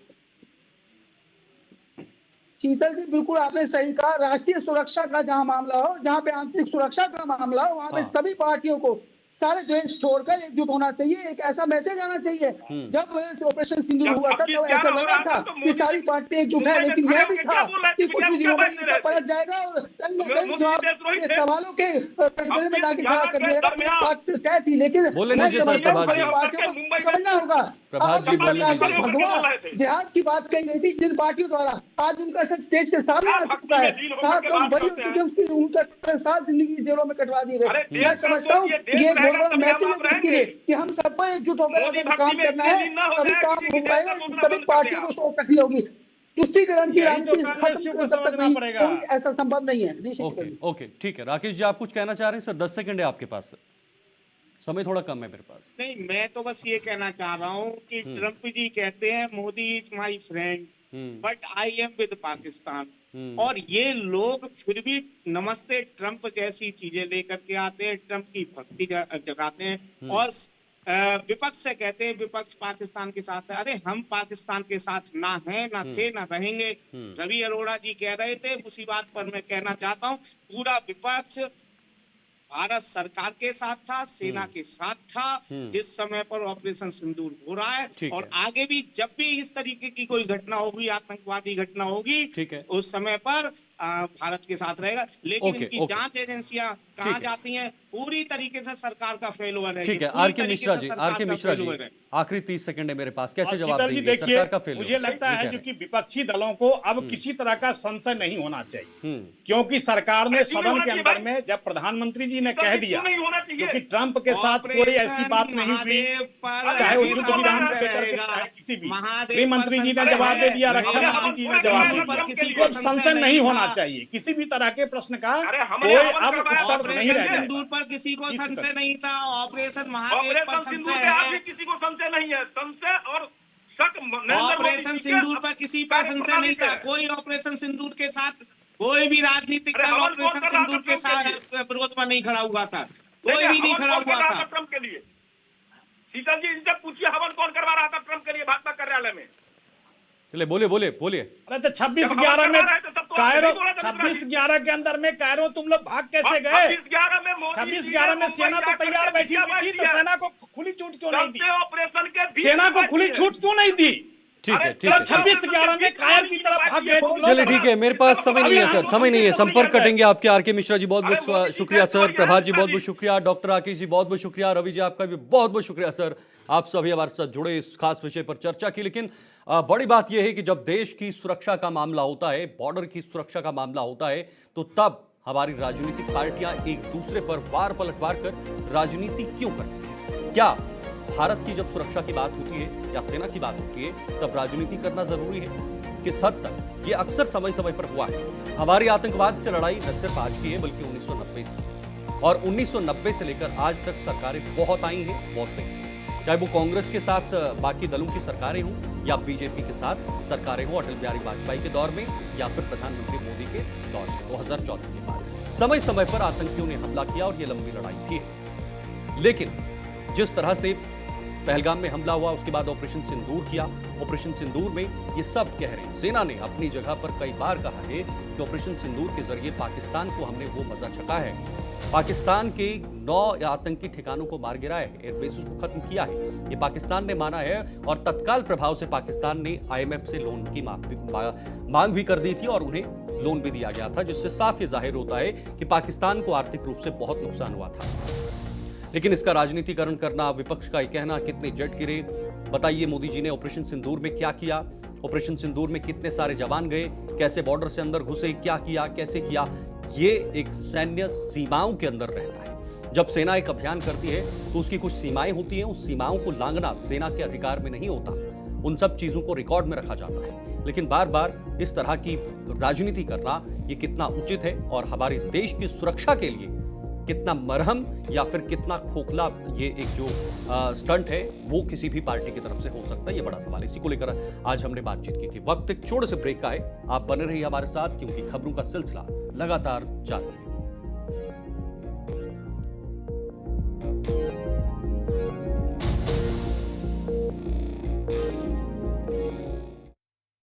शीतल जी, बिल्कुल आपने सही कहा। राष्ट्रीय सुरक्षा का जहां मामला हो, जहां पे आंतरिक सुरक्षा का मामला हो, वहां पे हाँ। सभी पार्टियों को सारे द्वेष छोड़कर एकजुट होना चाहिए। एक ऐसा मैसेज आना चाहिए। जब ऑपरेशन सिंदूर हुआ था तो ऐसा लगा था कि सारी पार्टी एकजुट है, लेकिन यह भी था कि कुछ ही दिनों में ये सब पलट जाएगा और कहीं न कहीं जवाब सवालों के कटघरे में लाके खड़ा कर दिया जाएगा। बात तो तय थी, लेकिन बोलने मैं दीजिए सर, समझता हूँ प्रभात जी। सभी पार्टियों को समझना होगा। प्रभात जी, बोलने दीजिए। भगवा जिहाद की बात कही गई थी जिन पार्टियों द्वारा, आज उनका सब स्टेज के सामने आ चुका है। 7 लोग बरी हो चुके हैं, उसकी उनका 7 जिंदगी जेलों में कटवा दिए गए। मैं समझता हूँ ये एक बहुत बड़ा मैसेज है देश के लिए कि हम सबको एकजुट होकर अगर काम करना है, तभी काम हो पाएगा, सभी पार्टियों को सोच सकती होगी। तुष्टीकरण की यही तो राजनीति कांग्रेसियों को खत्म तब तक समझना नहीं, पड़ेगा। ऐसा संभव नहीं है। निश्चित ओके करिए। ओके, ठीक है। राकेश जी, आप कुछ कहना चाह रहे हैं सर? 10 सेकंड है आपके पास, समय थोड़ा कम है मेरे पास। नहीं, मैं तो बस ये कहना चाह रहा हूँ कि ट्रंप जी कहते हैं Modi is my friend but I am with Pakistan, और ये लोग फिर भी नमस्ते ट्रंप जैसी चीजें लेकर के आते हैं, ट्रंप की भक्ति जगाते हैं और विपक्ष से कहते हैं विपक्ष पाकिस्तान के साथ है। अरे हम पाकिस्तान के साथ ना हैं, ना थे, ना रहेंगे। रवि अरोड़ा जी कह रहे थे, उसी बात पर मैं कहना चाहता हूँ, पूरा विपक्ष भारत सरकार के साथ था, सेना के साथ था जिस समय पर ऑपरेशन सिंदूर हो रहा है, और आगे भी जब भी इस तरीके की कोई घटना होगी, आतंकवादी घटना होगी, उस समय पर भारत के साथ रहेगा। लेकिन इनकी जांच एजेंसियां कहाँ जाती हैं? पूरी तरीके से सरकार का फेलओवर है। ठीक है, आर के मिश्रा जी, आखिरी 30 सेकंड है मेरे पास, कैसे जवाब देंगे? देखिए, सरकार का फेलओवर मुझे लगता है जो कि विपक्षी दलों को अब किसी तरह का संशय नहीं होना चाहिए, क्योंकि सरकार ने सदन के अंदर में जब प्रधानमंत्री जी ने कह दिया, क्योंकि ट्रंप के साथ कोई ऐसी बात नहीं हुई, चाहे वो युद्ध विराम को लेकर के, चाहे किसी भी, गृह मंत्री जी ने जवाब दे दिया, रक्षा मंत्री जी ने जवाब दे दिया, किसी को संशय नहीं होना चाहिए किसी भी तरह के प्रश्न का। कोई अब उत्तर नहीं रह जाएगा। सिंदूर पर किसी को संशय नहीं था, ऑपरेशन महादेव पर संशय है, किसी को संशय नहीं है। संशय और शक ऑपरेशन सिंदूर पर किसी पर संशय नहीं था। कोई ऑपरेशन सिंदूर के साथ, कोई भी राजनीतिक दल ऑपरेशन सिंदूर के साथ विरोध में नहीं खड़ा हुआ था, कोई भी नहीं खड़ा हुआ था ट्रंप के लिए। शीतल जी, इनसे पूछिए हवन कौन करवा रहा था ट्रंप के लिए भाजपा कार्यालय में? चलिए बोलिए। अरे तो 26/11 में कायरो, 26/11 के अंदर में कायरो तुम लोग भाग कैसे गए? 26/11 में सेना तो तैयार बैठी हुई थी, तो सेना को खुली छूट क्यों नहीं दी? ऑपरेशन के सेना को खुली छूट क्यों नहीं दी? ठीक है। 26/11 में कायर की तरफ भाग गए तुम लोग। चलिए ठीक है, मेरे पास समय नहीं है सर, समय नहीं है। संपर्क कटेंगे आपके। आर के मिश्रा जी बहुत बहुत शुक्रिया सर, प्रभात जी बहुत बहुत शुक्रिया, डॉक्टर राकेश जी बहुत बहुत शुक्रिया, रवि जी आपका भी बहुत बहुत शुक्रिया सर, आप सभी हमारे साथ जुड़े, इस खास विषय पर चर्चा की। लेकिन बड़ी बात यह है कि जब देश की सुरक्षा का मामला होता है, बॉर्डर की सुरक्षा का मामला होता है, तो तब हमारी राजनीतिक पार्टियां एक दूसरे पर वार पलटवार कर राजनीति क्यों करती है? क्या भारत की जब सुरक्षा की बात होती है या सेना की बात होती है, तब राजनीति करना जरूरी है? किस हद तक? ये अक्सर समय समय पर हुआ है। हमारी आतंकवाद से लड़ाई न सिर्फ आज की है, बल्कि 1990 से, और 1990 से लेकर आज तक सरकारें बहुत आई हैं, बहुत गई, चाहे वो कांग्रेस के साथ बाकी दलों की सरकारें हों या बीजेपी के साथ सरकारें हों, अटल बिहारी वाजपेयी के दौर में या फिर प्रधानमंत्री मोदी के दौर में 2014 के बाद समय समय पर आतंकियों ने हमला किया और ये लंबी लड़ाई थी। लेकिन जिस तरह से पहलगाम में हमला हुआ, उसके बाद ऑपरेशन सिंदूर किया, ऑपरेशन सिंदूर में ये सब कह रहे हैं, सेना ने अपनी जगह पर कई बार कहा है कि ऑपरेशन सिंदूर के जरिए पाकिस्तान को हमने वो मजा चखा है, पाकिस्तान के 9 आतंकी ठिकानों को मार गिराया है, एयरबेसेस को खत्म किया है, ये पाकिस्तान ने माना है। और तत्काल प्रभाव से पाकिस्तान ने IMF से लोन की मांग भी कर दी थी और उन्हें लोन भी दिया गया था, जिससे साफ ये जाहिर होता है कि पाकिस्तान को आर्थिक रूप से बहुत नुकसान हुआ था। लेकिन इसका राजनीतिकरण करना, विपक्ष का ये कहना, कितने जेट गिरे, बताइए मोदी जी ने ऑपरेशन सिंदूर में क्या किया, ऑपरेशन सिंदूर में कितने सारे जवान गए, कैसे बॉर्डर से अंदर घुसे, क्या किया, कैसे किया, ये एक सैन्य सीमाओं के अंदर रहता है। जब सेना एक अभियान करती है तो उसकी कुछ सीमाएं होती हैं, उस सीमाओं को लांघना सेना के अधिकार में नहीं होता। उन सब चीजों को रिकॉर्ड में रखा जाता है, लेकिन बार बार इस तरह की राजनीति करना ये कितना उचित है और हमारे देश की सुरक्षा के लिए कितना मरहम या फिर कितना खोखला ये एक जो स्टंट है वो किसी भी पार्टी की तरफ से हो सकता है, ये बड़ा सवाल है। इसी को लेकर आज हमने बातचीत की थी। वक्त एक छोटे से ब्रेक का है, आप बने रहिए हमारे साथ क्योंकि खबरों का सिलसिला लगातार जारी है।